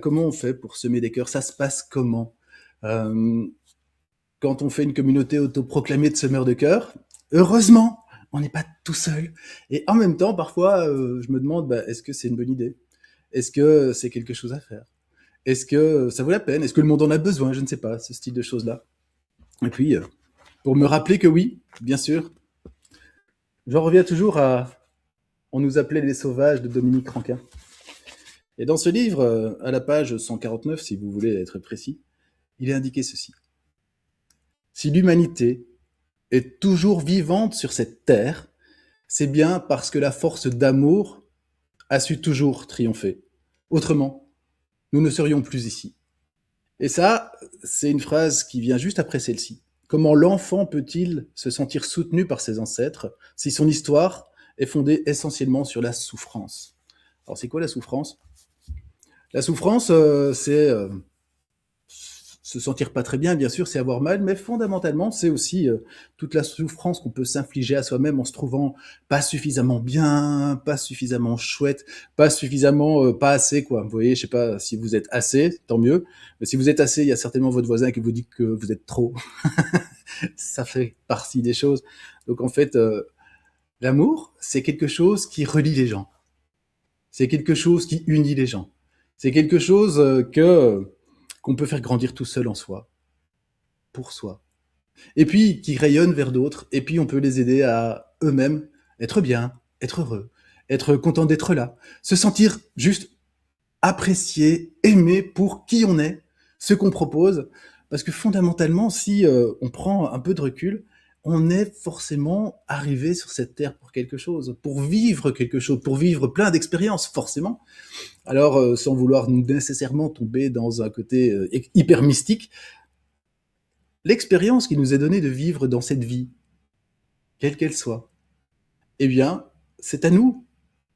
comment on fait pour semer des cœurs? Ça se passe comment? Euh, Quand on fait une communauté autoproclamée de semeurs de cœurs, heureusement, on n'est pas tout seul. Et en même temps, parfois, je me demande, bah, est-ce que c'est une bonne idée? Est-ce que c'est quelque chose à faire? Est-ce que ça vaut la peine? Est-ce que le monde en a besoin? Je ne sais pas, ce style de choses-là. Et puis, pour me rappeler que oui, bien sûr, j'en reviens toujours à On nous appelait les sauvages de Dominique Rankin. Et dans ce livre, à la page 149, si vous voulez être précis, il est indiqué ceci. Si l'humanité est toujours vivante sur cette terre, c'est bien parce que la force d'amour a su toujours triompher. Autrement, nous ne serions plus ici. Et ça, c'est une phrase qui vient juste après celle-ci. Comment l'enfant peut-il se sentir soutenu par ses ancêtres si son histoire est fondée essentiellement sur la souffrance? Alors c'est quoi la souffrance? La souffrance, c'est se sentir pas très bien, bien sûr, c'est avoir mal, mais fondamentalement, c'est aussi toute la souffrance qu'on peut s'infliger à soi-même en se trouvant pas suffisamment bien, pas suffisamment chouette, pas suffisamment, pas assez, quoi. Vous voyez, je sais pas si vous êtes assez, tant mieux, mais si vous êtes assez, il y a certainement votre voisin qui vous dit que vous êtes trop. Ça fait partie des choses. Donc en fait, l'amour, c'est quelque chose qui relie les gens. C'est quelque chose qui unit les gens. C'est quelque chose que qu'on peut faire grandir tout seul en soi, pour soi. Et puis qui rayonne vers d'autres, et puis on peut les aider à eux-mêmes être bien, être heureux, être content d'être là, se sentir juste apprécié, aimé pour qui on est, ce qu'on propose, parce que fondamentalement, si on prend un peu de recul, on est forcément arrivé sur cette terre pour quelque chose, pour vivre plein d'expériences, forcément. Alors, sans vouloir nécessairement tomber dans un côté hyper mystique, l'expérience qui nous est donnée de vivre dans cette vie, quelle qu'elle soit, eh bien, c'est à nous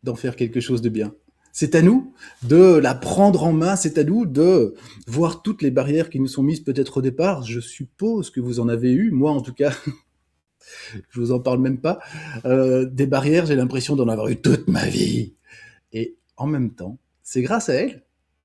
d'en faire quelque chose de bien. C'est à nous de la prendre en main, c'est à nous de voir toutes les barrières qui nous sont mises peut-être au départ. Je suppose que vous en avez eu, moi en tout cas, je vous en parle même pas. Des barrières, j'ai l'impression d'en avoir eu toute ma vie. Et en même temps, c'est grâce à elles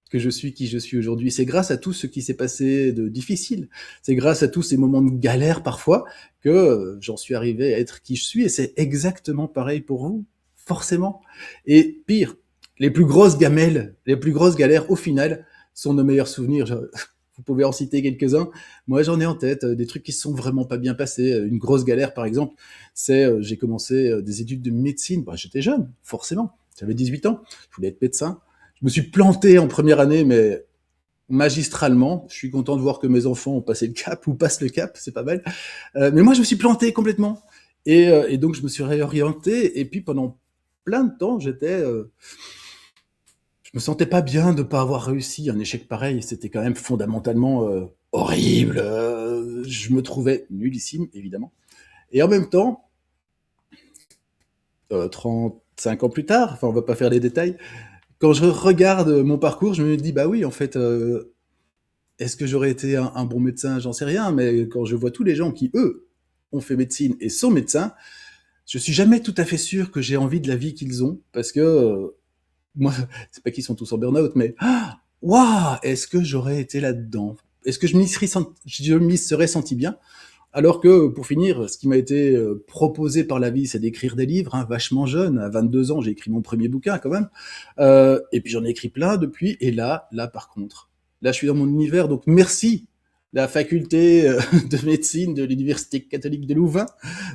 que je suis qui je suis aujourd'hui. C'est grâce à tout ce qui s'est passé de difficile. C'est grâce à tous ces moments de galère parfois que j'en suis arrivé à être qui je suis. Et c'est exactement pareil pour vous, forcément. Et pire, les plus grosses gamelles, les plus grosses galères, au final, sont nos meilleurs souvenirs. Vous pouvez en citer quelques-uns. Moi, j'en ai en tête des trucs qui se sont vraiment pas bien passés. Une grosse galère, par exemple, c'est j'ai commencé des études de médecine. Bah, j'étais jeune, forcément. J'avais 18 ans. Je voulais être médecin. Je me suis planté en première année, mais magistralement. Je suis content de voir que mes enfants ont passé le cap ou passent le cap, c'est pas mal. Mais moi, je me suis planté complètement. Et donc, je me suis réorienté. Et puis, pendant plein de temps, je me sentais pas bien de pas avoir réussi un échec pareil. C'était quand même fondamentalement horrible. Je me trouvais nullissime, évidemment. Et en même temps, 35 ans plus tard, enfin, on va pas faire les détails, quand je regarde mon parcours, je me dis, bah oui, en fait, est-ce que j'aurais été un bon médecin? J'en sais rien, mais quand je vois tous les gens qui, eux, ont fait médecine et sont médecins, je suis jamais tout à fait sûr que j'ai envie de la vie qu'ils ont, parce que moi, c'est pas qu'ils sont tous en burn-out, mais waouh, est-ce que j'aurais été là-dedans? Est-ce que je m'y serais senti bien? Alors que, pour finir, ce qui m'a été proposé par la vie, c'est d'écrire des livres, hein, vachement jeune. À 22 ans, j'ai écrit mon premier bouquin, quand même. Et puis j'en ai écrit plein depuis. Et là, par contre, là, je suis dans mon univers. Donc, merci la faculté de médecine de l'Université catholique de Louvain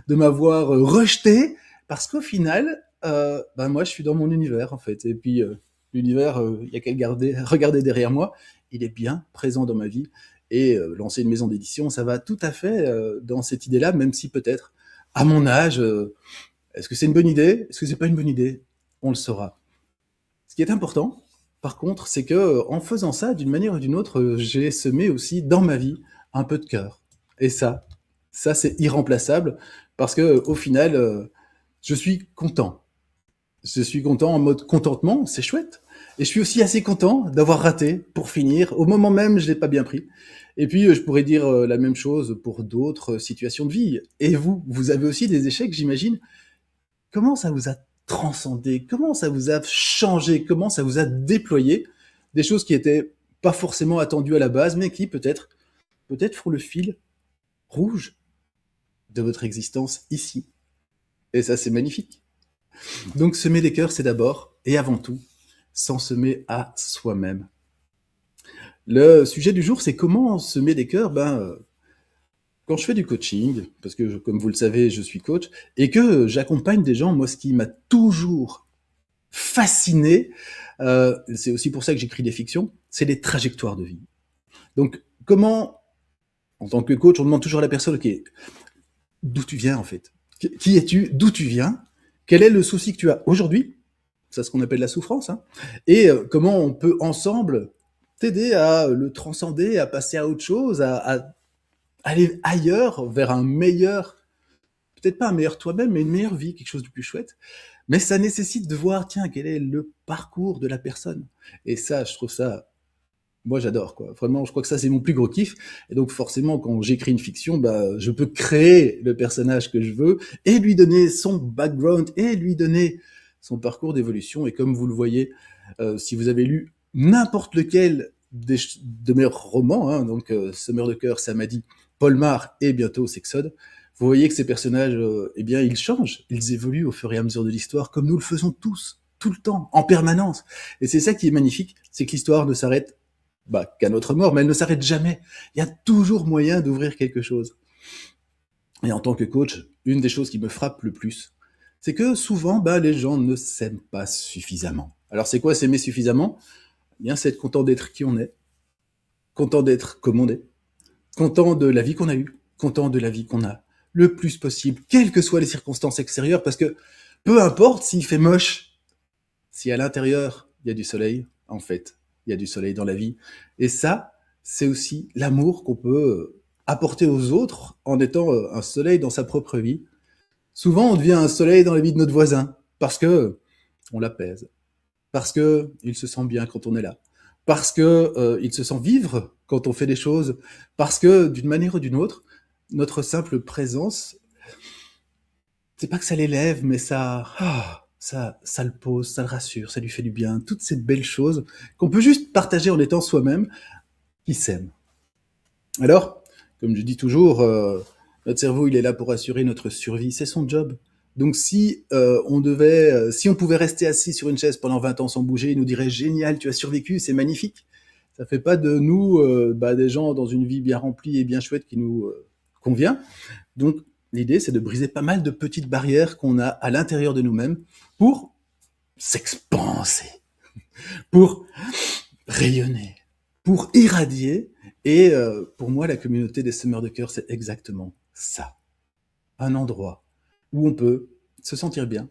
de m'avoir rejeté. Parce qu'au final, ben moi, je suis dans mon univers, en fait. Et puis, l'univers, il y a qu'à regarder derrière moi. Il est bien présent dans ma vie. Et lancer une maison d'édition, ça va tout à fait dans cette idée-là, même si peut-être, à mon âge, est-ce que c'est une bonne idée? Est-ce que c'est pas une bonne idée? On le saura. Ce qui est important, par contre, c'est que en faisant ça, d'une manière ou d'une autre, j'ai semé aussi dans ma vie un peu de cœur. Et ça c'est irremplaçable parce que au final, je suis content. Je suis content en mode contentement, c'est chouette. Et je suis aussi assez content d'avoir raté pour finir. Au moment même, je l'ai pas bien pris. Et puis, je pourrais dire la même chose pour d'autres situations de vie. Et vous, vous avez aussi des échecs, j'imagine. Comment ça vous a transcendé? Comment ça vous a changé? Comment ça vous a déployé des choses qui étaient pas forcément attendus à la base, mais qui peut-être font le fil rouge de votre existence ici. Et ça, c'est magnifique. Donc, semer des cœurs, c'est d'abord et avant tout s'en semer à soi-même. Le sujet du jour, c'est comment semer des cœurs. Quand je fais du coaching, parce que comme vous le savez, je suis coach, et que j'accompagne des gens, moi, ce qui m'a toujours fasciné, c'est aussi pour ça que j'écris des fictions, c'est les trajectoires de vie. Donc, comment, en tant que coach, on demande toujours à la personne, ok, d'où tu viens en fait? Qui es-tu? D'où tu viens? Quel est le souci que tu as aujourd'hui? C'est ce qu'on appelle la souffrance. Hein. Et comment on peut ensemble t'aider à le transcender, à passer à autre chose, à aller ailleurs, vers un meilleur, peut-être pas un meilleur toi-même, mais une meilleure vie, quelque chose de plus chouette. Mais ça nécessite de voir, tiens, quel est le parcours de la personne. Et ça, je trouve ça, moi j'adore, quoi. Vraiment, je crois que ça, c'est mon plus gros kiff. Et donc, forcément, quand j'écris une fiction, je peux créer le personnage que je veux et lui donner son background et lui donner son parcours d'évolution. Et comme vous le voyez, si vous avez lu n'importe lequel de mes romans, hein, donc Semeur de cœur, Samadhi, Polmar et bientôt Sexode, vous voyez que ces personnages, eh bien, ils changent, ils évoluent au fur et à mesure de l'histoire, comme nous le faisons tous, tout le temps, en permanence. Et c'est ça qui est magnifique, c'est que l'histoire ne s'arrête qu'à notre mort, mais elle ne s'arrête jamais. Il y a toujours moyen d'ouvrir quelque chose. Et en tant que coach, une des choses qui me frappe le plus, c'est que souvent, les gens ne s'aiment pas suffisamment. Alors c'est quoi s'aimer suffisamment? Eh bien, c'est être content d'être qui on est, content d'être comme on est, content de la vie qu'on a eue, content de la vie qu'on a, le plus possible, quelles que soient les circonstances extérieures, parce que peu importe s'il fait moche, si à l'intérieur, il y a du soleil, en fait, il y a du soleil dans la vie. Et ça, c'est aussi l'amour qu'on peut apporter aux autres en étant un soleil dans sa propre vie. Souvent, on devient un soleil dans la vie de notre voisin, parce que on l'apaise, parce que il se sent bien quand on est là, parce que il se sent vivre quand on fait des choses, parce que d'une manière ou d'une autre, notre simple présence, c'est pas que ça l'élève, mais ça le pose, ça le rassure, ça lui fait du bien. Toutes ces belles choses qu'on peut juste partager en étant soi-même, qui s'aime. Alors, comme je dis toujours, notre cerveau, il est là pour assurer notre survie. C'est son job. Donc si on pouvait rester assis sur une chaise pendant 20 ans sans bouger, il nous dirait génial, tu as survécu, c'est magnifique. Ça fait pas de nous des gens dans une vie bien remplie et bien chouette qui nous convient. Donc l'idée, c'est de briser pas mal de petites barrières qu'on a à l'intérieur de nous-mêmes pour s'expanser, pour rayonner, pour irradier. Et pour moi, la communauté des semeurs de cœur, c'est exactement ça. Un endroit où on peut se sentir bien,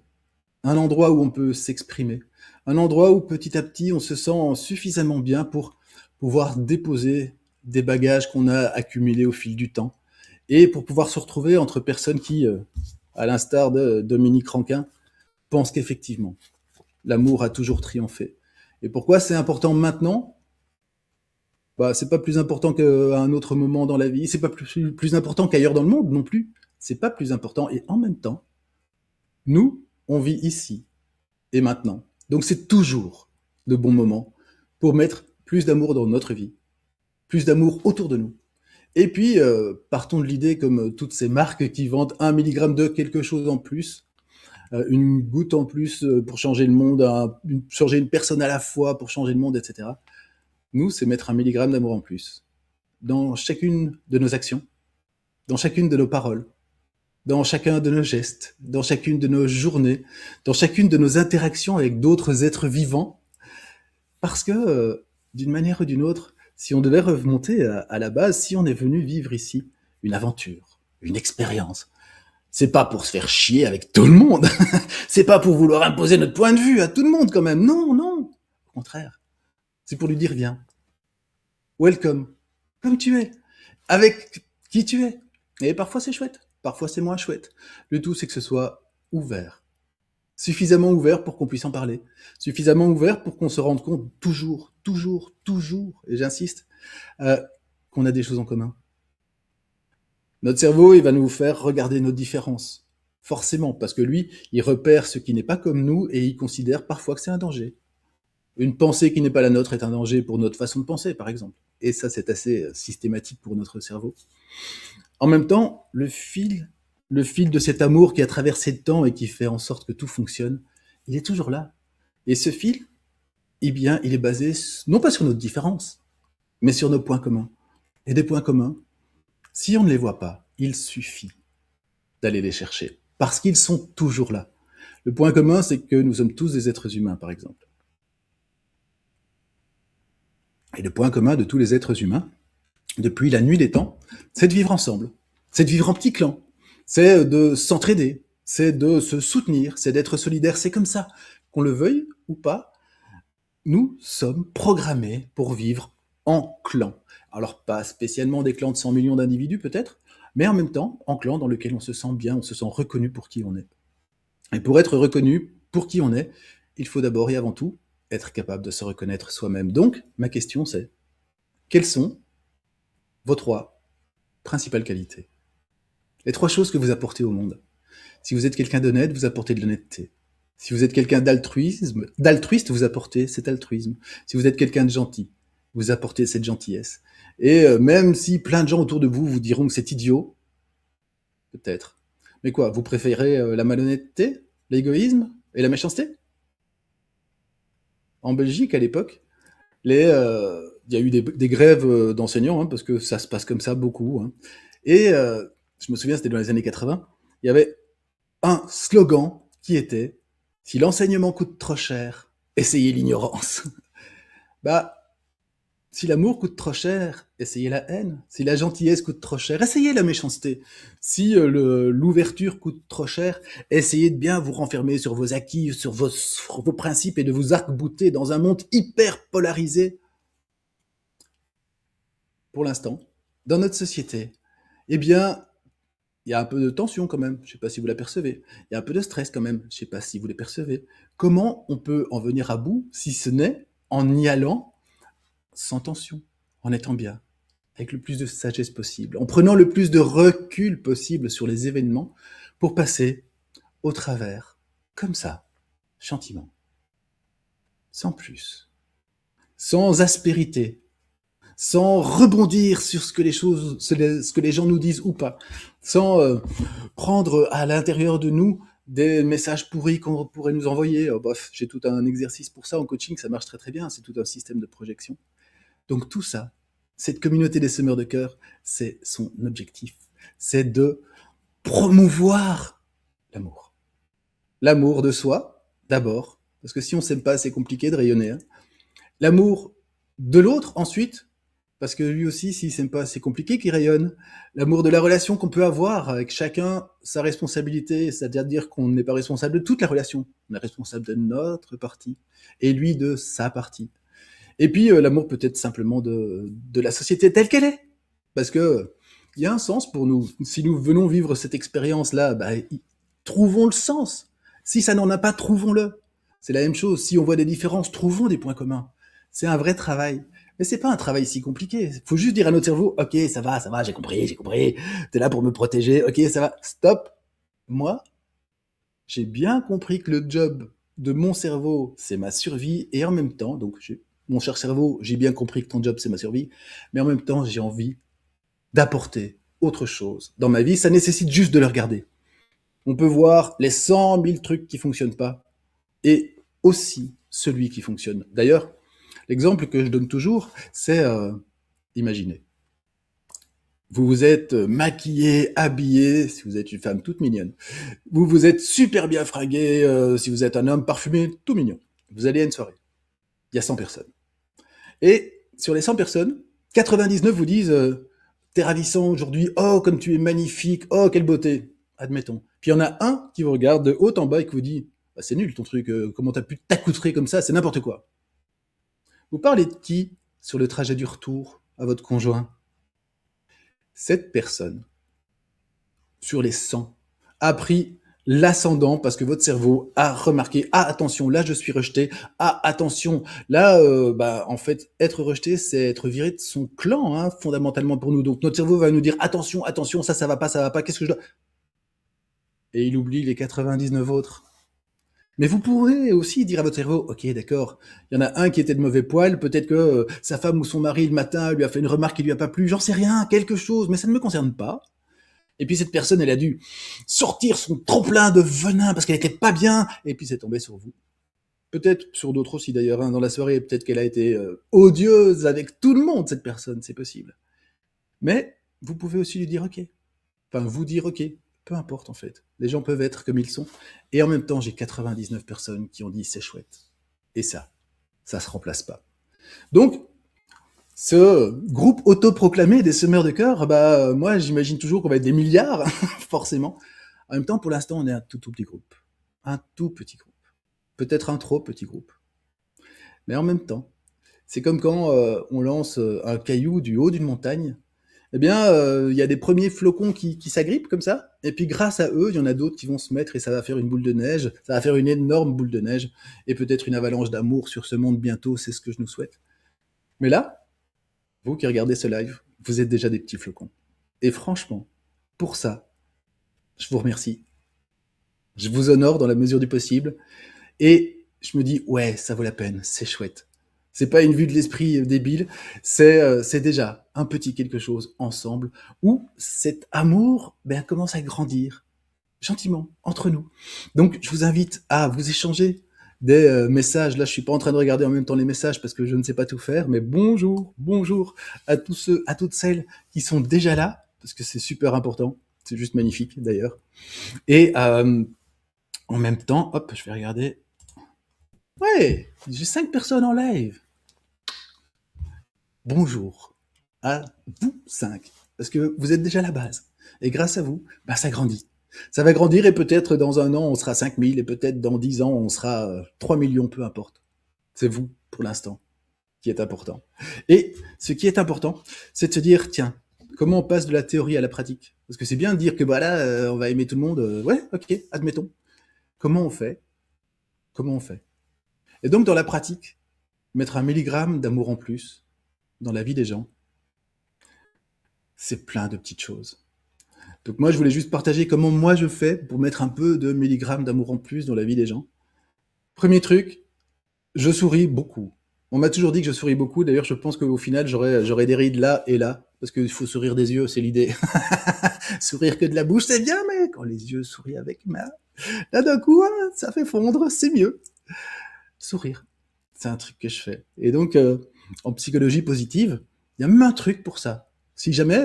un endroit où on peut s'exprimer, un endroit où petit à petit on se sent suffisamment bien pour pouvoir déposer des bagages qu'on a accumulés au fil du temps et pour pouvoir se retrouver entre personnes qui, à l'instar de Dominique Rankin, pensent qu'effectivement, l'amour a toujours triomphé. Et pourquoi c'est important maintenant? C'est pas plus important qu'à un autre moment dans la vie, c'est pas plus important qu'ailleurs dans le monde non plus. C'est pas plus important. Et en même temps, nous, on vit ici et maintenant. Donc c'est toujours de bons moments pour mettre plus d'amour dans notre vie, plus d'amour autour de nous. Et puis, partons de l'idée, comme toutes ces marques qui vendent 1 milligramme de quelque chose en plus, une goutte en plus pour changer le monde, changer une personne à la fois pour changer le monde, etc. Nous, c'est mettre 1 milligramme d'amour en plus dans chacune de nos actions, dans chacune de nos paroles, dans chacun de nos gestes, dans chacune de nos journées, dans chacune de nos interactions avec d'autres êtres vivants. Parce que, d'une manière ou d'une autre, si on devait remonter à la base, si on est venu vivre ici une aventure, une expérience, c'est pas pour se faire chier avec tout le monde. C'est pas pour vouloir imposer notre point de vue à tout le monde quand même. Non, non. Au contraire. C'est pour lui dire viens. Welcome. Comme tu es. Avec qui tu es. Et parfois c'est chouette. Parfois c'est moins chouette. Le tout c'est que ce soit ouvert. Suffisamment ouvert pour qu'on puisse en parler. Suffisamment ouvert pour qu'on se rende compte toujours, et j'insiste, qu'on a des choses en commun. Notre cerveau, il va nous faire regarder nos différences. Forcément, parce que lui, il repère ce qui n'est pas comme nous et il considère parfois que c'est un danger. Une pensée qui n'est pas la nôtre est un danger pour notre façon de penser, par exemple. Et ça, c'est assez systématique pour notre cerveau. En même temps, le fil de cet amour qui a traversé le temps et qui fait en sorte que tout fonctionne, il est toujours là. Et ce fil, eh bien, il est basé non pas sur nos différences, mais sur nos points communs. Et des points communs, si on ne les voit pas, il suffit d'aller les chercher, parce qu'ils sont toujours là. Le point commun, c'est que nous sommes tous des êtres humains, par exemple. Et le point commun de tous les êtres humains, depuis la nuit des temps, c'est de vivre ensemble, c'est de vivre en petit clan, c'est de s'entraider, c'est de se soutenir, c'est d'être solidaire. C'est comme ça, qu'on le veuille ou pas, nous sommes programmés pour vivre en clan. Alors pas spécialement des clans de 100 millions d'individus peut-être, mais en même temps en clan dans lequel on se sent bien, on se sent reconnu pour qui on est. Et pour être reconnu pour qui on est, il faut d'abord et avant tout être capable de se reconnaître soi-même. Donc ma question c'est, quelles sont vos 3 principales qualités? Les 3 choses que vous apportez au monde. Si vous êtes quelqu'un d'honnête, vous apportez de l'honnêteté. Si vous êtes quelqu'un d'altruiste, vous apportez cet altruisme. Si vous êtes quelqu'un de gentil, vous apportez cette gentillesse. Et même si plein de gens autour de vous vous diront que c'est idiot, peut-être. Mais quoi, vous préférez la malhonnêteté, l'égoïsme et la méchanceté? En Belgique, à l'époque, il y a eu des grèves d'enseignants, hein, parce que ça se passe comme ça beaucoup. Hein. Et je me souviens, c'était dans les années 80, il y avait un slogan qui était « Si l'enseignement coûte trop cher, essayez l'ignorance ». Bah, si l'amour coûte trop cher, essayez la haine. Si la gentillesse coûte trop cher, essayez la méchanceté. Si l'ouverture coûte trop cher, essayez de bien vous renfermer sur vos acquis, sur vos principes et de vous arc-bouter dans un monde hyper polarisé. Pour l'instant, dans notre société, eh bien, il y a un peu de tension quand même, je ne sais pas si vous la percevez. Il y a un peu de stress quand même, je ne sais pas si vous les percevez. Comment on peut en venir à bout, si ce n'est en y allant sans tension, en étant bien, avec le plus de sagesse possible, en prenant le plus de recul possible sur les événements pour passer au travers, comme ça, gentiment, sans plus, sans aspérité, sans rebondir sur ce que les gens nous disent ou pas, sans prendre à l'intérieur de nous des messages pourris qu'on pourrait nous envoyer. Oh, bof, j'ai tout un exercice pour ça en coaching, ça marche très très bien, c'est tout un système de projection. Donc tout ça, cette communauté des semeurs de cœur, c'est son objectif, c'est de promouvoir l'amour. L'amour de soi, d'abord, parce que si on s'aime pas, c'est compliqué de rayonner. Hein. L'amour de l'autre, ensuite, parce que lui aussi, s'il s'aime pas, c'est compliqué qu'il rayonne. L'amour de la relation qu'on peut avoir avec chacun, sa responsabilité, c'est-à-dire qu'on n'est pas responsable de toute la relation, on est responsable de notre partie, et lui de sa partie. Et puis l'amour peut-être simplement de la société telle qu'elle est, parce que il y a un sens pour nous. Si nous venons vivre cette expérience-là, bah, trouvons le sens. Si ça n'en a pas, trouvons-le. C'est la même chose. Si on voit des différences, trouvons des points communs. C'est un vrai travail. Mais c'est pas un travail si compliqué. Il faut juste dire à notre cerveau, ok, ça va, j'ai compris. T'es là pour me protéger, ok, ça va, stop. Moi, j'ai bien compris que le job de mon cerveau, c'est ma survie, et en même temps, donc mon cher cerveau, j'ai bien compris que ton job, c'est ma survie, mais en même temps, j'ai envie d'apporter autre chose dans ma vie. Ça nécessite juste de le regarder. On peut voir les 100 000 trucs qui fonctionnent pas, et aussi celui qui fonctionne. D'ailleurs, l'exemple que je donne toujours, c'est, imaginez, vous vous êtes maquillé, habillé, si vous êtes une femme toute mignonne, vous vous êtes super bien fringué, si vous êtes un homme parfumé, tout mignon. Vous allez à une soirée, il y a 100 personnes. Et sur les 100 personnes, 99 vous disent t'es ravissant aujourd'hui, oh comme tu es magnifique, oh quelle beauté, admettons. Puis il y en a un qui vous regarde de haut en bas et qui vous dit bah, c'est nul ton truc, comment t'as pu t'accoutrer comme ça, c'est n'importe quoi. Vous parlez de qui sur le trajet du retour à votre conjoint? Cette personne, sur les 100, a pris l'ascendant parce que votre cerveau a remarqué ah attention là je suis rejeté, ah attention là bah en fait être rejeté c'est être viré de son clan hein, fondamentalement pour nous, donc notre cerveau va nous dire attention ça va pas, qu'est-ce que je dois, et il oublie les 99 autres. Mais vous pourrez aussi dire à votre cerveau, ok, d'accord, il y en a un qui était de mauvais poil, peut-être que sa femme ou son mari le matin lui a fait une remarque qui lui a pas plu, j'en sais rien, quelque chose, mais ça ne me concerne pas. Et puis cette personne, elle a dû sortir son trop-plein de venin parce qu'elle était pas bien, et puis c'est tombé sur vous. Peut-être sur d'autres aussi d'ailleurs, hein, dans la soirée, peut-être qu'elle a été odieuse avec tout le monde, cette personne, c'est possible. Mais vous pouvez aussi lui dire ok. Enfin, vous dire ok, peu importe en fait. Les gens peuvent être comme ils sont. Et en même temps, j'ai 99 personnes qui ont dit c'est chouette. Et ça se remplace pas. Donc, ce groupe autoproclamé des semeurs de cœur, bah moi j'imagine toujours qu'on va être des milliards, forcément. En même temps, pour l'instant, on est un tout petit groupe. Un tout petit groupe. Peut-être un trop petit groupe. Mais en même temps, c'est comme quand on lance un caillou du haut d'une montagne. Eh bien, il y a des premiers flocons qui s'agrippent comme ça, et puis grâce à eux, il y en a d'autres qui vont se mettre et ça va faire une boule de neige, ça va faire une énorme boule de neige, et peut-être une avalanche d'amour sur ce monde bientôt, c'est ce que je nous souhaite. Mais là, vous qui regardez ce live, vous êtes déjà des petits flocons. Et franchement, pour ça, je vous remercie. Je vous honore dans la mesure du possible, et je me dis, ouais, ça vaut la peine, c'est chouette. C'est pas une vue de l'esprit débile, c'est déjà un petit quelque chose ensemble où cet amour commence à grandir gentiment entre nous. Donc je vous invite à vous échanger des messages. Là, je suis pas en train de regarder en même temps les messages parce que je ne sais pas tout faire, mais bonjour, bonjour à tous ceux, à toutes celles qui sont déjà là parce que c'est super important. C'est juste magnifique d'ailleurs. Et en même temps, hop, je vais regarder. Ouais, j'ai 5 personnes en live. Bonjour à vous 5, parce que vous êtes déjà la base. Et grâce à vous, ça grandit. Ça va grandir et peut-être dans un an, on sera 5000 et peut-être dans 10 ans, on sera 3 millions, peu importe. C'est vous, pour l'instant, qui est important. Et ce qui est important, c'est de se dire, tiens, comment on passe de la théorie à la pratique? Parce que c'est bien de dire que on va aimer tout le monde. Ouais, ok, admettons. Comment on fait? Comment on fait? Et donc, dans la pratique, mettre 1 milligramme d'amour en plus dans la vie des gens, c'est plein de petites choses. Donc moi, je voulais juste partager comment moi je fais pour mettre un peu de milligrammes d'amour en plus dans la vie des gens. Premier truc, je souris beaucoup. On m'a toujours dit que je souris beaucoup. D'ailleurs, je pense qu'au final, j'aurais des rides là et là. Parce qu'il faut sourire des yeux, c'est l'idée. Sourire que de la bouche, c'est bien, mais quand les yeux sourient avec, là d'un coup, hein, ça fait fondre, c'est mieux. Sourire, c'est un truc que je fais. Et donc, en psychologie positive, il y a même un truc pour ça. Si jamais,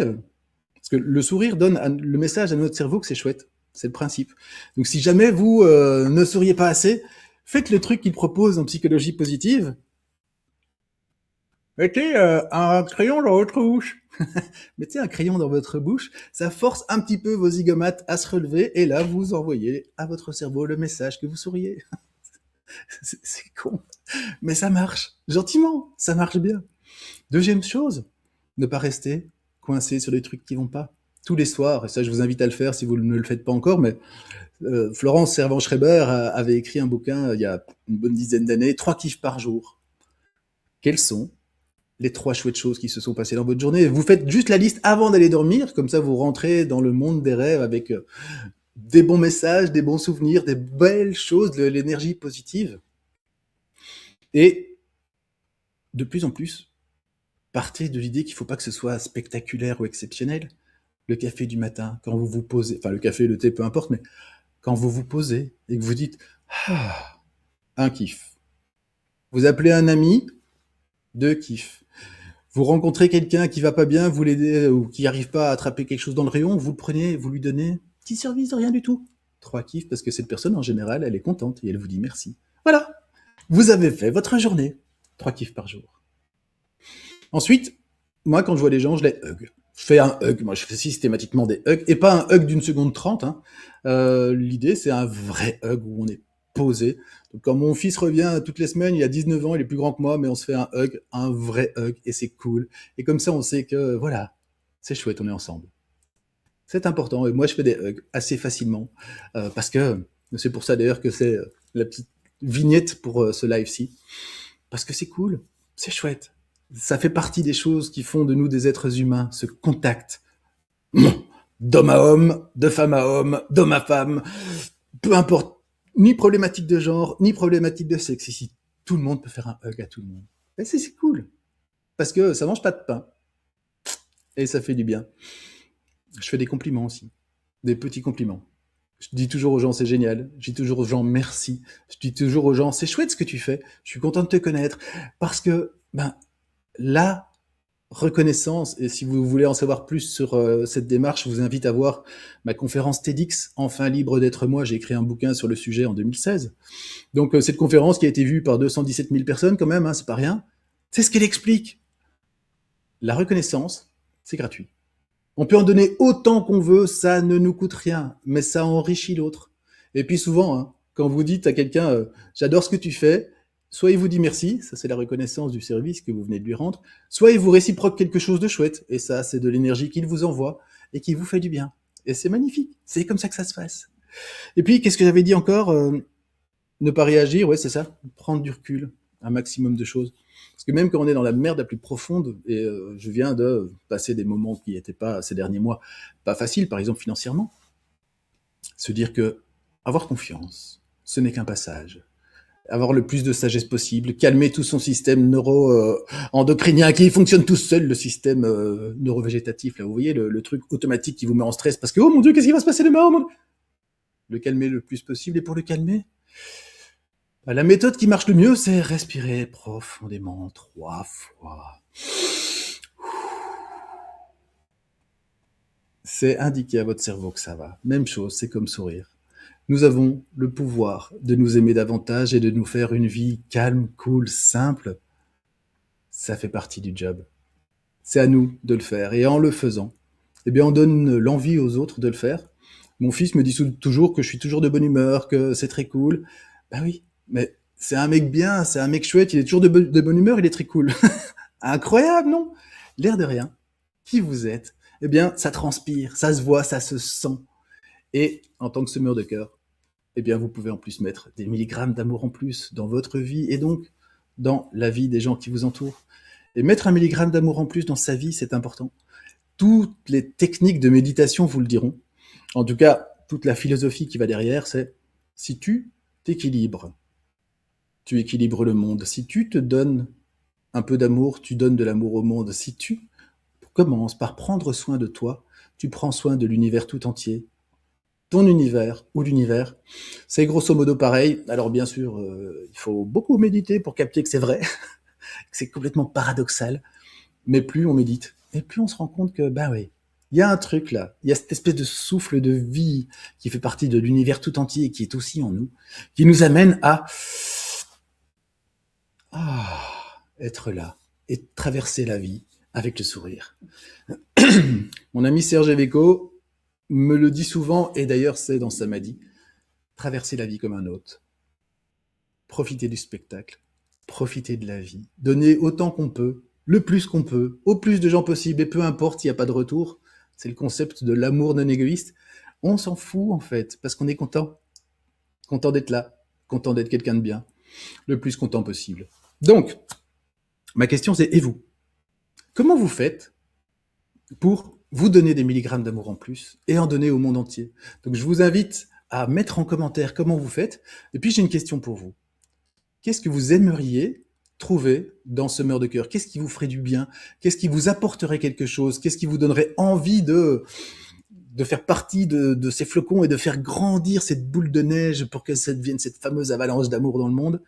parce que le sourire donne le message à notre cerveau que c'est chouette. C'est le principe. Donc si jamais vous ne souriez pas assez, faites le truc qu'il propose en psychologie positive. Mettez un crayon dans votre bouche. Mettez un crayon dans votre bouche, ça force un petit peu vos zygomates à se relever, et là, vous envoyez à votre cerveau le message que vous souriez. C'est con, mais ça marche. Gentiment, ça marche bien. Deuxième chose, ne pas rester coincé sur des trucs qui vont pas. Tous les soirs, et ça je vous invite à le faire si vous ne le faites pas encore, mais Florence Servan-Schreiber avait écrit un bouquin il y a une bonne dizaine d'années, 3 kiffs par jour. Quels sont les 3 chouettes choses qui se sont passées dans votre journée? Vous faites juste la liste avant d'aller dormir, comme ça vous rentrez dans le monde des rêves avec des bons messages, des bons souvenirs, des belles choses, de l'énergie positive. Et de plus en plus, partez de l'idée qu'il ne faut pas que ce soit spectaculaire ou exceptionnel. Le café du matin, quand vous vous posez, enfin le café, le thé, peu importe, mais quand vous vous posez et que vous dites ah, un kiff. Vous appelez un ami, 2 kiffs. Vous rencontrez quelqu'un qui va pas bien, vous l'aidez ou qui n'arrive pas à attraper quelque chose dans le rayon, vous le prenez, vous lui donnez petit service de rien du tout. 3 kiffs parce que cette personne en général, elle est contente et elle vous dit merci. Voilà, vous avez fait votre journée. 3 kiffs par jour. Ensuite, moi quand je vois les gens, je les hug. Je fais un hug, moi je fais systématiquement des hugs, et pas un hug d'une seconde 30. Hein. L'idée c'est un vrai hug où on est posé. Donc quand mon fils revient toutes les semaines, il a 19 ans, il est plus grand que moi, mais on se fait un vrai hug, et c'est cool. Et comme ça on sait que voilà, c'est chouette, on est ensemble. C'est important, et moi je fais des hugs assez facilement, parce que c'est pour ça d'ailleurs que c'est la petite vignette pour ce live-ci. Parce que c'est cool, c'est chouette. Ça fait partie des choses qui font de nous des êtres humains, ce contact. D'homme à homme, de femme à homme, d'homme à femme, peu importe ni problématique de genre, ni problématique de sexe. Ici, tout le monde peut faire un hug à tout le monde. Et c'est cool, parce que ça mange pas de pain, et ça fait du bien. Je fais des compliments aussi, des petits compliments. Je dis toujours aux gens c'est génial, je dis toujours aux gens merci, je dis toujours aux gens c'est chouette ce que tu fais, je suis content de te connaître, parce que ben la reconnaissance, et si vous voulez en savoir plus sur cette démarche, je vous invite à voir ma conférence TEDx, Enfin libre d'être moi, j'ai écrit un bouquin sur le sujet en 2016. Donc cette conférence qui a été vue par 217 000 personnes quand même, hein, c'est pas rien, c'est ce qu'elle explique. La reconnaissance, c'est gratuit. On peut en donner autant qu'on veut, ça ne nous coûte rien, mais ça enrichit l'autre. Et puis souvent, hein, quand vous dites à quelqu'un j'adore ce que tu fais, soit il vous dit merci, ça c'est la reconnaissance du service que vous venez de lui rendre, soit il vous réciproque quelque chose de chouette, et ça c'est de l'énergie qu'il vous envoie et qui vous fait du bien. Et c'est magnifique, c'est comme ça que ça se passe. Et puis qu'est-ce que j'avais dit encore ne pas réagir, ouais c'est ça, prendre du recul, un maximum de choses. Parce que même quand on est dans la merde la plus profonde, et je viens de passer des moments qui n'étaient pas, ces derniers mois, pas faciles, par exemple financièrement, se dire que avoir confiance, ce n'est qu'un passage. Avoir le plus de sagesse possible, calmer tout son système neuro-endocrinien qui fonctionne tout seul, le système neurovégétatif, là, vous voyez, le truc automatique qui vous met en stress parce que, oh mon Dieu, qu'est-ce qui va se passer demain, oh mon Dieu. Le calmer le plus possible, et pour le calmer, la méthode qui marche le mieux, c'est respirer profondément 3 fois. C'est indiquer à votre cerveau que ça va. Même chose, c'est comme sourire. Nous avons le pouvoir de nous aimer davantage et de nous faire une vie calme, cool, simple. Ça fait partie du job. C'est à nous de le faire. Et en le faisant, eh bien, on donne l'envie aux autres de le faire. Mon fils me dit toujours que je suis toujours de bonne humeur, que c'est très cool. Ben oui, mais c'est un mec bien, c'est un mec chouette, il est toujours de bonne humeur, il est très cool. Incroyable, non? L'air de rien, qui vous êtes, eh bien, ça transpire, ça se voit, ça se sent. Et en tant que semeur de cœur, eh bien, vous pouvez en plus mettre des milligrammes d'amour en plus dans votre vie et donc dans la vie des gens qui vous entourent. Et mettre un milligramme d'amour en plus dans sa vie, c'est important. Toutes les techniques de méditation vous le diront. En tout cas, toute la philosophie qui va derrière, c'est si tu t'équilibres, tu équilibres le monde. Si tu te donnes un peu d'amour, tu donnes de l'amour au monde. Si tu commences par prendre soin de toi, tu prends soin de l'univers tout entier. Ton univers ou l'univers, c'est grosso modo pareil. Alors bien sûr, il faut beaucoup méditer pour capter que c'est vrai, que c'est complètement paradoxal. Mais plus on médite, et plus on se rend compte que, bah oui, il y a un truc là, il y a cette espèce de souffle de vie qui fait partie de l'univers tout entier et qui est aussi en nous, qui nous amène à être là et traverser la vie avec le sourire. Mon ami Serge Eveco me le dit souvent, et d'ailleurs c'est dans Samadhi, traverser la vie comme un hôte, profiter du spectacle, profiter de la vie, donner autant qu'on peut, le plus qu'on peut, au plus de gens possible, et peu importe s'il n'y a pas de retour, c'est le concept de l'amour non égoïste, on s'en fout en fait, parce qu'on est content, content d'être là, content d'être quelqu'un de bien, le plus content possible. Donc, ma question c'est, et vous? Comment vous faites pour vous donner des milligrammes d'amour en plus et en donner au monde entier? Donc je vous invite à mettre en commentaire comment vous faites, et puis j'ai une question pour vous. Qu'est-ce que vous aimeriez trouver dans Semeur de cœur? Qu'est-ce qui vous ferait du bien? Qu'est-ce qui vous apporterait quelque chose? Qu'est-ce qui vous donnerait envie de faire partie de ces flocons et de faire grandir cette boule de neige pour que ça devienne cette fameuse avalanche d'amour dans le monde?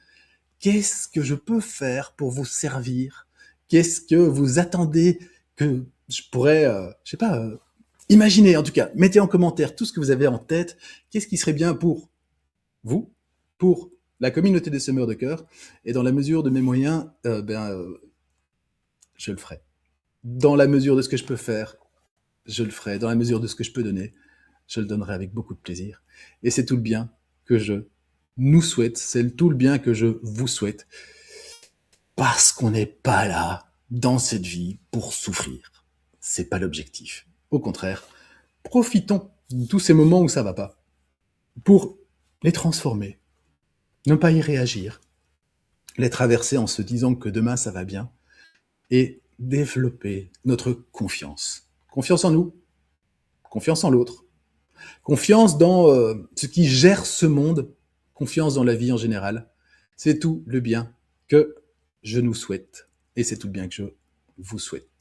Qu'est-ce que je peux faire pour vous servir? Qu'est-ce que vous attendez que je pourrais, je sais pas, imaginer en tout cas. Mettez en commentaire tout ce que vous avez en tête. Qu'est-ce qui serait bien pour vous, pour la communauté des semeurs de cœur, et dans la mesure de mes moyens, je le ferai. Dans la mesure de ce que je peux faire, je le ferai. Dans la mesure de ce que je peux donner, je le donnerai avec beaucoup de plaisir. Et c'est tout le bien que je nous souhaite, c'est tout le bien que je vous souhaite, parce qu'on n'est pas là, dans cette vie, pour souffrir. C'est pas l'objectif. Au contraire, profitons de tous ces moments où ça va pas, pour les transformer, ne pas y réagir, les traverser en se disant que demain ça va bien, et développer notre confiance. Confiance en nous, confiance en l'autre, confiance dans ce qui gère ce monde, confiance dans la vie en général. C'est tout le bien que je nous souhaite. Et c'est tout le bien que je vous souhaite.